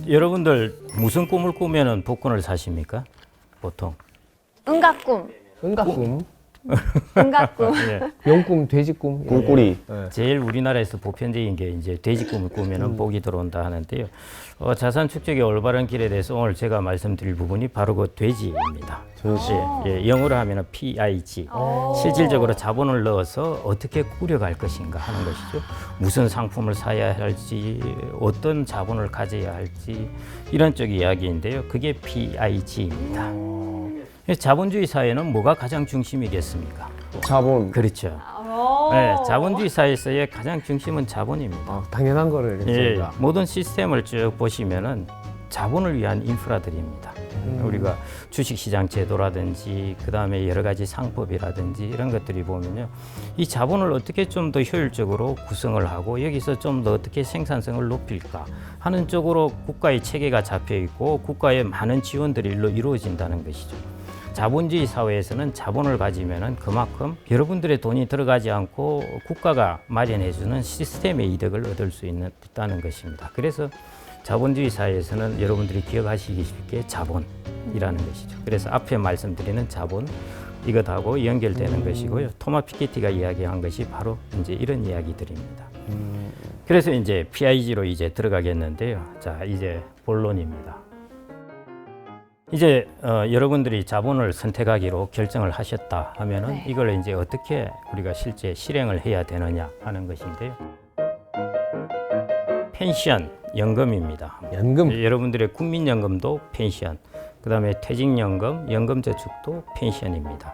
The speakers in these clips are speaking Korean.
여러분들 무슨 꿈을 꾸면은 복권을 사십니까? 보통. 응가꿈. 은가꿈, 응가꿈. 예. 용꿈, 돼지꿈, 꿀꿀이. 제일 우리나라에서 보편적인 게 이제 돼지 꿈을 꾸면은 복이 들어온다 하는데요. 자산 축적의 올바른 길에 대해서 오늘 제가 말씀드릴 부분이 바로 그 돼지입니다. 전시. 예, 영어로 하면은 PIG. 실질적으로 자본을 넣어서 어떻게 꾸려갈 것인가 하는 것이죠. 무슨 상품을 사야 할지, 어떤 자본을 가져야 할지 이런 쪽 이야기인데요. 그게 PIG입니다. 자본주의 사회는 뭐가 가장 중심이겠습니까? 자본. 그렇죠. 네, 자본주의 사회에서의 가장 중심은 자본입니다. 아, 당연한 거를 예, 했습니다. 모든 시스템을 쭉 보시면은 자본을 위한 인프라들입니다. 우리가 주식시장 제도라든지 그 다음에 여러 가지 상법이라든지 이런 것들이 보면요, 이 자본을 어떻게 좀 더 효율적으로 구성을 하고 여기서 좀 더 어떻게 생산성을 높일까 하는 쪽으로 국가의 체계가 잡혀 있고 국가의 많은 지원들이 이루어진다는 것이죠. 자본주의 사회에서는 자본을 가지면은 그만큼 여러분들의 돈이 들어가지 않고 국가가 마련해주는 시스템의 이득을 얻을 수 있다는 것입니다. 그래서 자본주의 사회에서는 여러분들이 기억하시기 쉽게 자본이라는 것이죠. 그래서 앞에 말씀드리는 자본 이것하고 연결되는 것이고요. 토마 피케티가 이야기한 것이 바로 이제 이런 이야기들입니다. 그래서 이제 PIG로 이제 들어가겠는데요. 자, 이제 본론입니다. 이제 여러분들이 자본을 선택하기로 결정을 하셨다 하면은 네. 이걸 이제 어떻게 우리가 실제 실행을 해야 되느냐 하는 것인데요. 펜션, 연금입니다. 연금. 여러분들의 국민연금도 펜션, 그다음에 퇴직연금, 연금저축도 펜션입니다.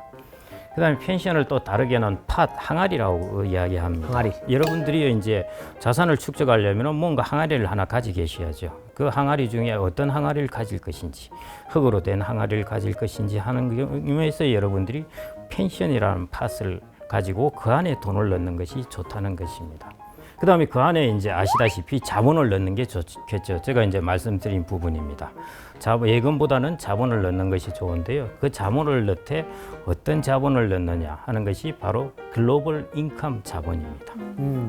그다음에 펜션을 또 다르게는 팟, 항아리라고 이야기합니다. 항아리. 여러분들이 이제 자산을 축적하려면 뭔가 항아리를 하나 가지고 계셔야죠. 그 항아리 중에 어떤 항아리를 가질 것인지, 흙으로 된 항아리를 가질 것인지 하는 경우에서 여러분들이 펜션이라는 팟을 가지고 그 안에 돈을 넣는 것이 좋다는 것입니다. 그 다음에 그 안에 이제 아시다시피 자본을 넣는 게 좋겠죠. 제가 이제 말씀드린 부분입니다. 예금보다는 자본을 넣는 것이 좋은데요. 그 자본을 넣되 어떤 자본을 넣느냐 하는 것이 바로 글로벌 인컴 자본입니다.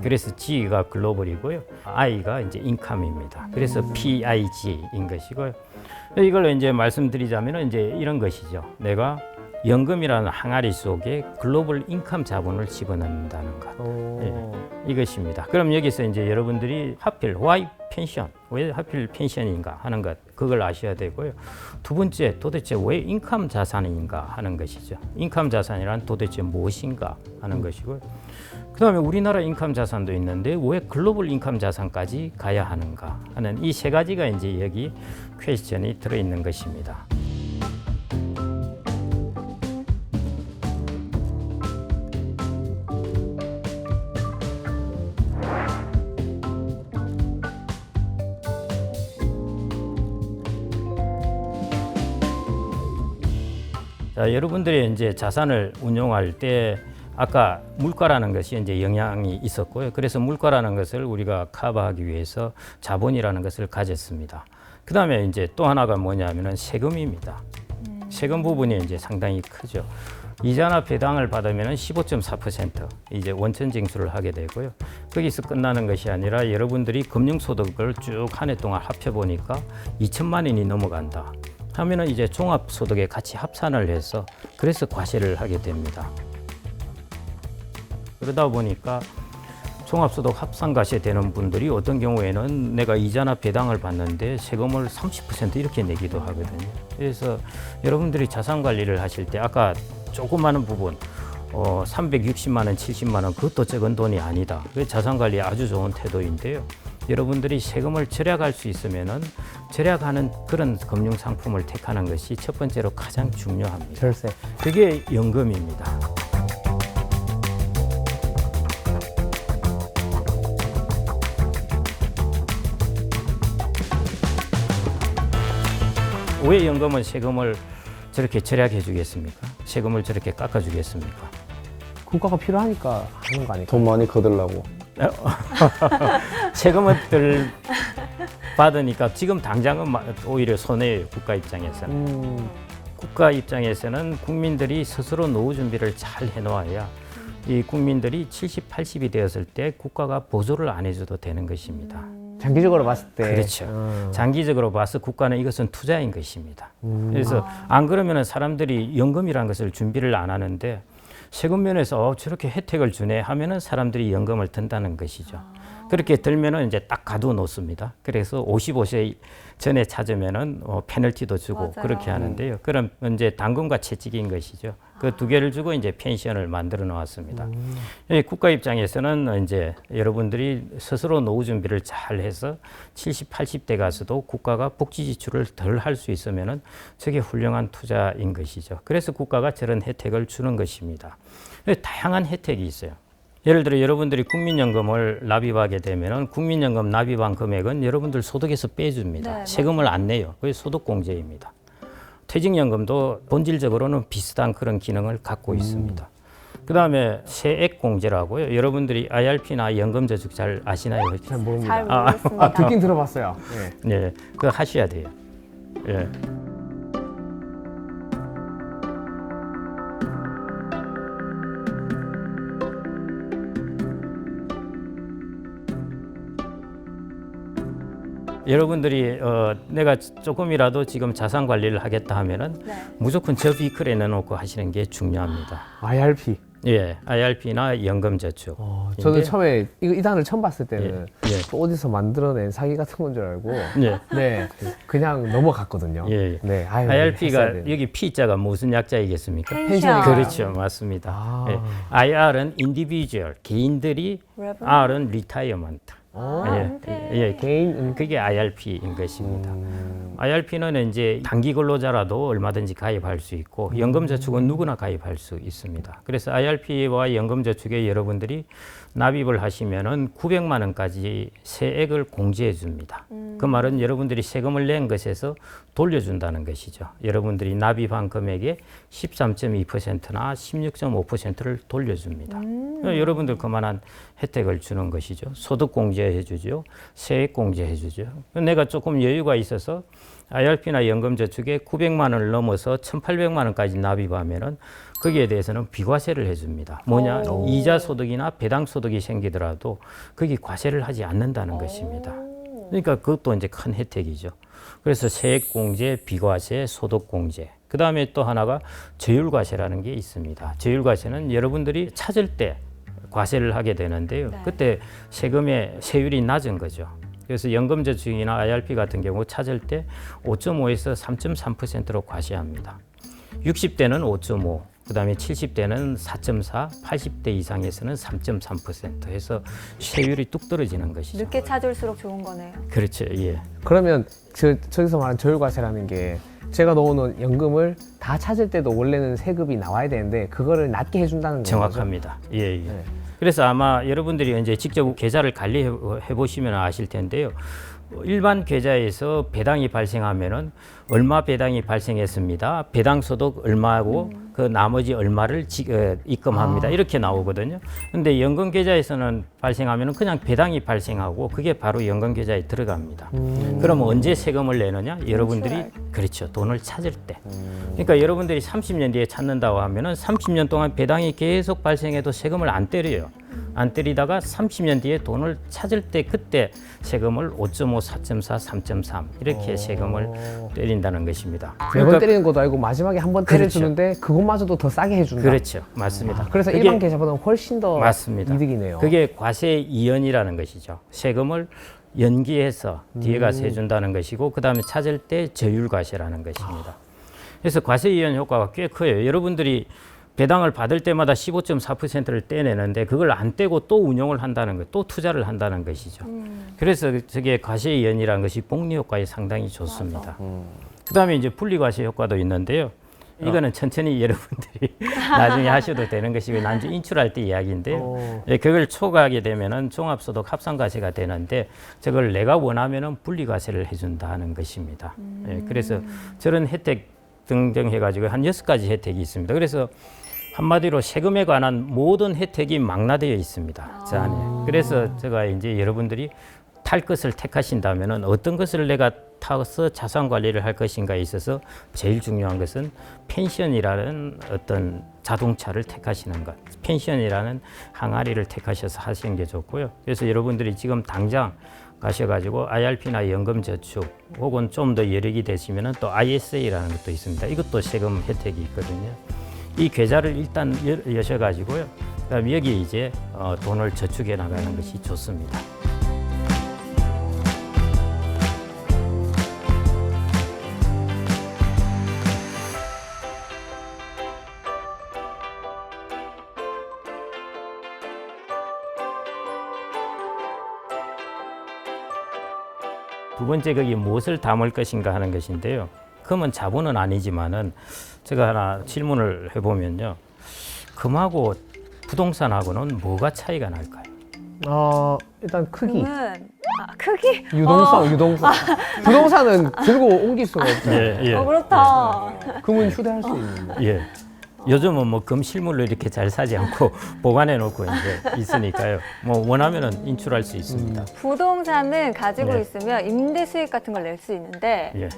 그래서 G가 글로벌이고요. I가 이제 인컴입니다. 그래서 PIG인 것이고요. 이걸 이제 말씀드리자면 이제 이런 것이죠. 내가 연금이라는 항아리 속에 글로벌 인컴 자본을 집어넣는다는 것. 예, 이것입니다. 그럼 여기서 이제 여러분들이 하필 why 펜션, 왜 하필 펜션인가 하는 것, 그걸 아셔야 되고요. 두 번째, 도대체 왜 인컴 자산인가 하는 것이죠. 인컴 자산이란 도대체 무엇인가 하는 것이고요. 그 다음에 우리나라 인컴 자산도 있는데 왜 글로벌 인컴 자산까지 가야 하는가 하는 이 세 가지가 이제 여기 퀘스천이 들어있는 것입니다. 자, 여러분들이 이제 자산을 운용할 때 아까 물가라는 것이 이제 영향이 있었고요. 그래서 물가라는 것을 우리가 커버하기 위해서 자본이라는 것을 가졌습니다. 그 다음에 이제 또 하나가 뭐냐면은 세금입니다. 세금 부분이 이제 상당히 크죠. 이자나 배당을 받으면 15.4% 이제 원천 징수를 하게 되고요. 거기서 끝나는 것이 아니라 여러분들이 금융소득을 쭉 한 해 동안 합쳐보니까 2천만 원이 넘어간다 하면은 이제 종합소득에 같이 합산을 해서 그래서 과세를 하게 됩니다. 그러다 보니까 종합소득 합산과세 되는 분들이 어떤 경우에는 내가 이자나 배당을 받는데 세금을 30% 이렇게 내기도 하거든요. 그래서 여러분들이 자산 관리를 하실 때 아까 조그마한 부분 360만 원, 70만 원 그것도 적은 돈이 아니다. 그 자산 관리에 아주 좋은 태도인데요. 여러분들이 세금을 절약할 수 있으면은 절약하는 그런 금융 상품을 택하는 것이 첫 번째로 가장 중요합니다. 절세. 그게 연금입니다. 왜 연금은 세금을 저렇게 절약해 주겠습니까? 세금을 저렇게 깎아 주겠습니까? 국가가 필요하니까 하는 거 아닐까? 돈 많이 거들라고. 세금을 덜 받으니까 지금 당장은 오히려 손해예요. 국가 입장에서는. 국가 입장에서는 국민들이 스스로 노후 준비를 잘 해놓아야 이 국민들이 70, 80이 되었을 때 국가가 보조를 안 해줘도 되는 것입니다. 장기적으로 봤을 때. 그렇죠. 장기적으로 봐서 국가는 이것은 투자인 것입니다. 그래서 안 그러면은 사람들이 연금이라는 것을 준비를 안 하는데 세금 면에서 저렇게 혜택을 주네 하면은 사람들이 연금을 든다는 것이죠. 그렇게 들면은 이제 딱 가둬 놓습니다. 그래서 55세 전에 찾으면은 페널티도 주고 맞아요. 그렇게 하는데요. 그럼 이제 당근과 채찍인 것이죠. 그 두 개를 주고 이제 펜션을 만들어 놓았습니다. 이 국가 입장에서는 이제 여러분들이 스스로 노후 준비를 잘 해서 70, 80대 가서도 국가가 복지 지출을 덜 할 수 있으면은 저게 훌륭한 투자인 것이죠. 그래서 국가가 저런 혜택을 주는 것입니다. 다양한 혜택이 있어요. 예를 들어 여러분들이 국민연금을 납입하게 되면은 국민연금 납입한 금액은 여러분들 소득에서 빼줍니다. 네, 세금을 안 내요. 그게 소득공제입니다. 퇴직연금도 본질적으로는 비슷한 그런 기능을 갖고 있습니다. 그 다음에 세액공제라고요. 여러분들이 IRP나 연금저축 잘 아시나요? 잘 모릅니다. 잘 모르겠습니다. 듣긴 들어봤어요. 네. 네, 그거 하셔야 돼요. 예. 여러분들이 내가 조금이라도 지금 자산 관리를 하겠다 하면은 네. 무조건 저 비클에 넣어놓고 하시는 게 중요합니다. IRP. 예, IRP나 연금저축. 저는 이게- 처음에 이 단을 처음 봤을 때는 예, 예. 또 어디서 만들어낸 사기 같은 건 줄 알고 예. 네 그냥 넘어갔거든요. 예, 예. 네, 아유, IRP가 했어야 되는데. 여기 P자가 무슨 약자이겠습니까? 펜션. 그렇죠, 맞습니다. 아. 예. IR은 individual, 개인들이, Revenue. R은 retirement. 네. 개인 그게 IRP인 것입니다. IRP는 이제 단기 근로자라도 얼마든지 가입할 수 있고 연금저축은 누구나 가입할 수 있습니다. 그래서 IRP와 연금저축에 여러분들이 납입을 하시면은 900만 원까지 세액을 공제해 줍니다. 그 말은 여러분들이 세금을 낸 것에서 돌려준다는 것이죠. 여러분들이 납입한 금액의 13.2%나 16.5%를 돌려줍니다. 여러분들 그만한 혜택을 주는 것이죠. 소득 공제해 주죠. 세액 공제해 주죠. 내가 조금 여유가 있어서 IRP나 연금저축에 900만 원을 넘어서 1,800만 원까지 납입하면은 거기에 대해서는 비과세를 해줍니다. 뭐냐? 이자 소득이나 배당 소득이 생기더라도 거기 과세를 하지 않는다는 것입니다. 그러니까 그것도 이제 큰 혜택이죠. 그래서 세액 공제, 비과세, 소득 공제. 그 다음에 또 하나가 저율과세라는 게 있습니다. 저율과세는 여러분들이 찾을 때 과세를 하게 되는데요. 네. 그때 세금의 세율이 낮은 거죠. 그래서 연금저축이나 IRP 같은 경우 찾을 때 5.5에서 3.3%로 과세합니다. 60대는 5.5, 그 다음에 70대는 4.4, 80대 이상에서는 3.3% 해서 세율이 뚝 떨어지는 것이죠. 늦게 찾을수록 좋은 거네요. 그렇죠. 예. 그러면 저기서 말하는 저율과세라는 게 제가 넣어놓은 연금을 다 찾을 때도 원래는 세금이 나와야 되는데 그거를 낮게 해준다는 거죠. 정확합니다. 예, 예. 네. 그래서 아마 여러분들이 이제 직접 계좌를 관리해 보시면 아실 텐데요. 일반 계좌에서 배당이 발생하면은 얼마 배당이 발생했습니다. 배당 소득 얼마고 그 나머지 얼마를 입금합니다. 이렇게 나오거든요. 근데 연금 계좌에서는 발생하면은 그냥 배당이 발생하고 그게 바로 연금 계좌에 들어갑니다. 그럼 언제 세금을 내느냐? 여러분들이 그렇죠. 돈을 찾을 때. 그러니까 여러분들이 30년 뒤에 찾는다고 하면은 30년 동안 배당이 계속 발생해도 세금을 안 때려요. 안 때리다가 30년 뒤에 돈을 찾을 때 그때 세금을 5.5, 4.4, 3.3 이렇게 세금을 때린다는 것입니다. 매번 때리는 것도 아니고 마지막에 한 번 그렇죠. 때려주는데 그것마저도 더 싸게 해준다. 그렇죠. 맞습니다. 그래서 그게- 일반 계좌보다 훨씬 더 맞습니다. 이득이네요. 그게 과세 이연이라는 것이죠. 세금을 연기해서 뒤에 가서 해준다는 것이고 그 다음에 찾을 때 저율과세라는 것입니다. 그래서 과세 이연 효과가 꽤 커요. 여러분들이 배당을 받을 때마다 15.4%를 떼내는데 그걸 안 떼고 또 운용을 한다는 것, 또 투자를 한다는 것이죠. 그래서 저게 과세 이연이라는 것이 복리 효과에 상당히 좋습니다. 그 다음에 이제 분리과세 효과도 있는데요. 이거는 천천히 여러분들이 나중에 하셔도 되는 것이고 난주 인출할 때 이야기인데요. 예, 그걸 초과하게 되면은 종합소득 합산과세가 되는데 저걸 내가 원하면은 분리과세를 해준다는 것입니다. 예, 그래서 저런 혜택 등등 해가지고 한 6가지 혜택이 있습니다. 그래서 한마디로 세금에 관한 모든 혜택이 망라되어 있습니다. 저 안에. 그래서 제가 이제 여러분들이 탈 것을 택하신다면은 어떤 것을 내가 타서 자산 관리를 할 것인가에 있어서 제일 중요한 것은 펜션이라는 어떤 자동차를 택하시는 것, 펜션이라는 항아리를 택하셔서 하시는 게 좋고요. 그래서 여러분들이 지금 당장 가셔가지고 IRP나 연금저축 혹은 좀 더 여력이 되시면은 또 ISA라는 것도 있습니다. 이것도 세금 혜택이 있거든요. 이 계좌를 일단 여셔가지고요. 그다음 여기에 이제 돈을 저축해 나가는 것이 좋습니다. 두 번째 거기 무엇을 담을 것인가 하는 것인데요. 금은 자본은 아니지만은 제가 하나 질문을 해보면요. 금하고 부동산하고는 뭐가 차이가 날까요? 일단 크기, 금은 크기? 유동성. 부동산은 들고 옮길 수가 없잖아요. 예. 그렇다. 금은 휴대할 수 있는데. 예. 요즘은 뭐 금 실물로 이렇게 잘 사지 않고 보관해 놓고 이제 있으니까요. 뭐 원하면은 인출할 수 있습니다. 부동산은 가지고 네. 있으면 임대 수익 같은 걸 낼 수 있는데 예.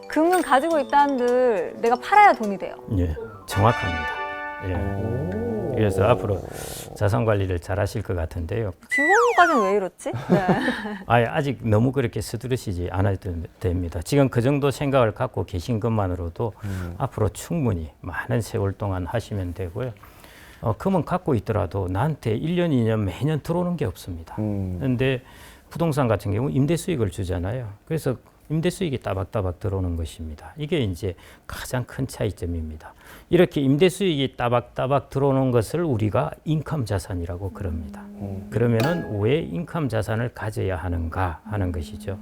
금은 가지고 있다 한들 내가 팔아야 돈이 돼요. 예. 정확합니다. 예. 그래서 앞으로 자산 관리를 잘 하실 것 같은데요. 주거까지는 왜 이렇지? 네. 아직 너무 그렇게 서두르시지 않아도 됩니다. 지금 그 정도 생각을 갖고 계신 것만으로도 앞으로 충분히 많은 세월 동안 하시면 되고요. 금은 갖고 있더라도 나한테 1년, 2년 매년 들어오는 게 없습니다. 그런데 부동산 같은 경우 임대 수익을 주잖아요. 그래서 임대 수익이 따박따박 들어오는 것입니다. 이게 이제 가장 큰 차이점입니다. 이렇게 임대 수익이 따박따박 들어오는 것을 우리가 인컴 자산이라고 그럽니다. 그러면은 왜 인컴 자산을 가져야 하는가 하는 것이죠.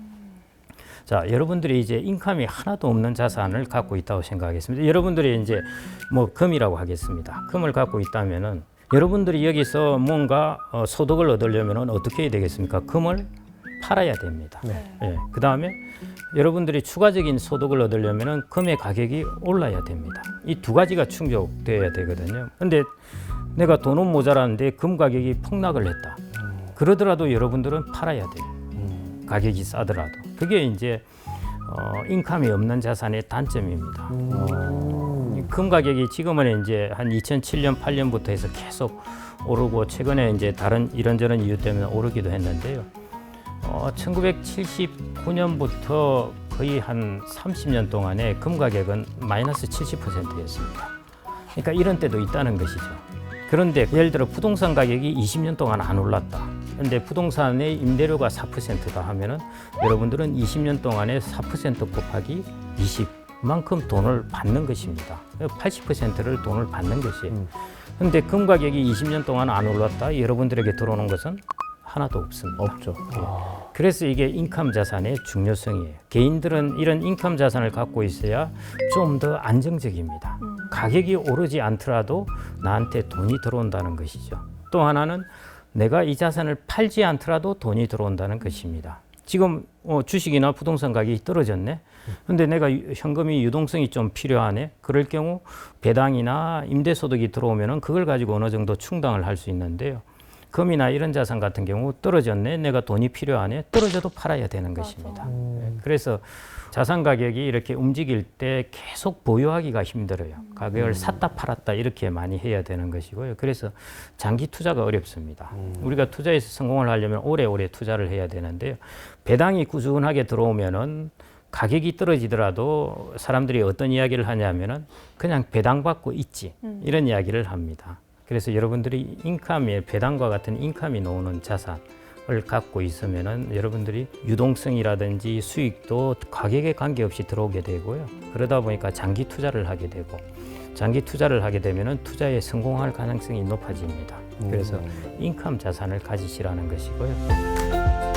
자, 여러분들이 이제 인컴이 하나도 없는 자산을 갖고 있다고 생각하겠습니다. 여러분들이 이제 뭐 금이라고 하겠습니다. 금을 갖고 있다면은 여러분들이 여기서 뭔가 소득을 얻으려면은 어떻게 해야 되겠습니까? 금을 팔아야 됩니다. 예. 그 다음에 여러분들이 추가적인 소득을 얻으려면 금의 가격이 올라야 됩니다. 이 두 가지가 충족돼야 되거든요. 근데 내가 돈은 모자라는데 금 가격이 폭락을 했다. 그러더라도 여러분들은 팔아야 돼요. 가격이 싸더라도. 그게 이제 인컴이 없는 자산의 단점입니다. 금 가격이 지금은 이제 한 2007년, 8년부터 해서 계속 오르고 최근에 이제 다른 이런저런 이유 때문에 오르기도 했는데요. 1979년부터 거의 한 30년 동안에 금 가격은 마이너스 70%였습니다. 그러니까 이런 때도 있다는 것이죠. 그런데 예를 들어 부동산 가격이 20년 동안 안 올랐다. 그런데 부동산의 임대료가 4%다 하면은 여러분들은 20년 동안에 4% 곱하기 20만큼 돈을 받는 것입니다. 80%를 돈을 받는 것이에요. 그런데 금 가격이 20년 동안 안 올랐다. 여러분들에게 들어오는 것은 하나도 없습니다. 없죠. 그래서 이게 인컴 자산의 중요성이에요. 개인들은 이런 인컴 자산을 갖고 있어야 좀 더 안정적입니다. 가격이 오르지 않더라도 나한테 돈이 들어온다는 것이죠. 또 하나는 내가 이 자산을 팔지 않더라도 돈이 들어온다는 것입니다. 지금 주식이나 부동산 가격이 떨어졌네. 근데 내가 현금이 유동성이 좀 필요하네. 그럴 경우 배당이나 임대소득이 들어오면은 그걸 가지고 어느 정도 충당을 할 수 있는데요. 금이나 이런 자산 같은 경우 떨어졌네, 내가 돈이 필요하네, 떨어져도 팔아야 되는 것입니다. 그래서 자산 가격이 이렇게 움직일 때 계속 보유하기가 힘들어요. 가격을 샀다 팔았다 이렇게 많이 해야 되는 것이고요. 그래서 장기 투자가 어렵습니다. 우리가 투자에서 성공을 하려면 오래오래 투자를 해야 되는데요. 배당이 꾸준하게 들어오면은 가격이 떨어지더라도 사람들이 어떤 이야기를 하냐면은 그냥 배당받고 있지, 이런 이야기를 합니다. 그래서 여러분들이 인컴에 배당과 같은 인컴이 나오는 자산을 갖고 있으면은 여러분들이 유동성이라든지 수익도 가격에 관계없이 들어오게 되고요. 그러다 보니까 장기 투자를 하게 되고, 장기 투자를 하게 되면은 투자에 성공할 가능성이 높아집니다. 그래서 인컴 자산을 가지시라는 것이고요.